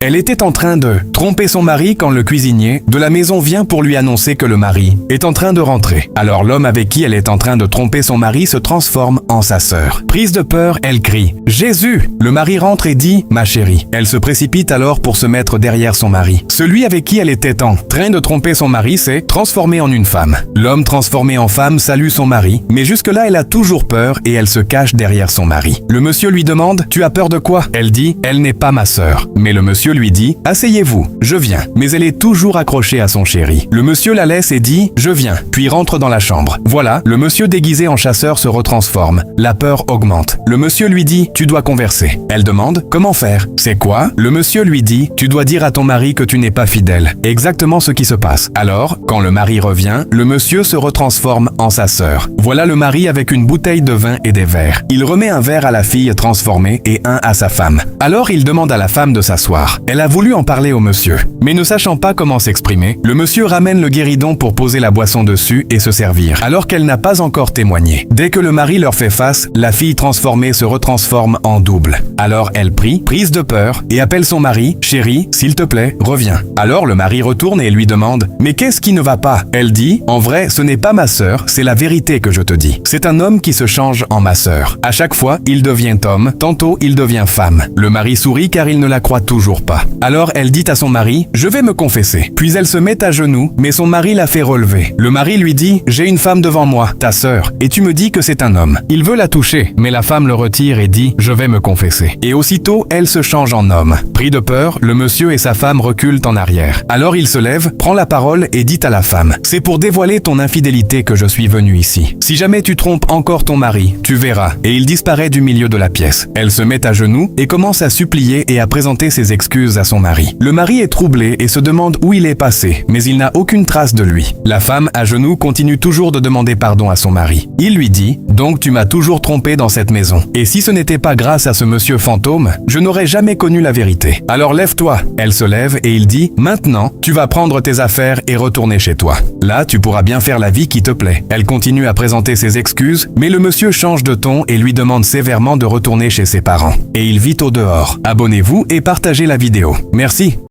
Elle était en train de tromper son mari quand le cuisinier de la maison vient pour lui annoncer que le mari est en train de rentrer. Alors l'homme avec qui elle est en train de tromper son mari se transforme en sa sœur. Prise de peur, elle crie « Jésus !» Le mari rentre et dit « Ma chérie ». Elle se précipite alors pour se mettre derrière son mari. Celui avec qui elle était en train de tromper son mari s'est transformé en une femme. L'homme transformé en femme salue son mari, mais jusque-là elle a toujours peur et elle se cache derrière son mari. Le monsieur lui demande « Tu as peur de quoi ?» Elle dit « Elle n'est pas ma sœur ». Mais le monsieur lui dit « Asseyez-vous, je viens ». Mais elle est toujours accrochée à son chéri. Le monsieur la laisse et dit « Je viens », puis rentre dans la chambre. Voilà, le monsieur déguisé en chasseur se retransforme. La peur augmente. Le monsieur lui dit « Tu dois converser ». Elle demande « Comment faire ?»« C'est quoi ?» Le monsieur lui dit « Tu dois dire à ton mari que tu n'es pas fidèle ». Exactement ce qui se passe. Alors, quand le mari revient, le monsieur se retransforme en sa sœur. Voilà le mari avec une bouteille de vin et des verres. Il remet un verre à la fille transformée et un à sa femme. Alors il demande à la femme de s'asseoir. Elle a voulu en parler au monsieur, mais ne sachant pas comment s'exprimer, le monsieur ramène le guéridon pour poser la boisson dessus et se servir, alors qu'elle n'a pas encore témoigné. Dès que le mari leur fait face, la fille transformée se retransforme en double. Alors elle prie, prise de peur, et appelle son mari « Chérie, s'il te plaît, reviens ». Alors le mari retourne et lui demande « Mais qu'est-ce qui ne va pas ?» Elle dit « En vrai, ce n'est pas ma sœur, c'est la vérité que je te dis. C'est un homme qui se change en ma sœur. À chaque fois, il devient homme, tantôt il devient femme. » Le mari sourit car il ne la croit toujours pas. Alors elle dit à son mari « Je vais me confesser ». Puis elle se met à genoux, mais son mari la fait relever. Le mari lui dit « J'ai une femme devant moi, ta sœur, et tu me dis que c'est un homme. » Il veut la toucher, mais la femme le retire et dit « Je vais me confesser ». Et aussitôt, elle se change en homme. Pris de peur, le monsieur et sa femme reculent en arrière. Alors il se lève, prend la parole et dit à la femme « C'est pour dévoiler ton infidélité que je suis venu ici. Si jamais tu trompes encore ton mari, tu verras. » Et il disparaît du milieu de la pièce. Elle se met à genoux et commence à supplier et à présenter ses excuses à son mari. Le mari est troublé et se demande où il est passé, mais il n'a aucune trace de lui. La femme, à genoux, continue toujours de demander pardon à son mari. Il lui dit « Donc tu m'as toujours trompé dans cette maison. Et si ce n'était pas grâce à ce monsieur fantôme, je n'aurais jamais connu la vérité. Alors lève-toi ». Elle se lève et il dit « Maintenant, tu vas prendre tes affaires et retourner chez toi. Là, tu pourras bien faire la vie qui te plaît. » Elle continue à présenter ses excuses, mais le monsieur change de ton et lui demande sévèrement de retourner chez ses parents. Et il vit au dehors. Abonnez-vous et partagez la vidéo. Merci.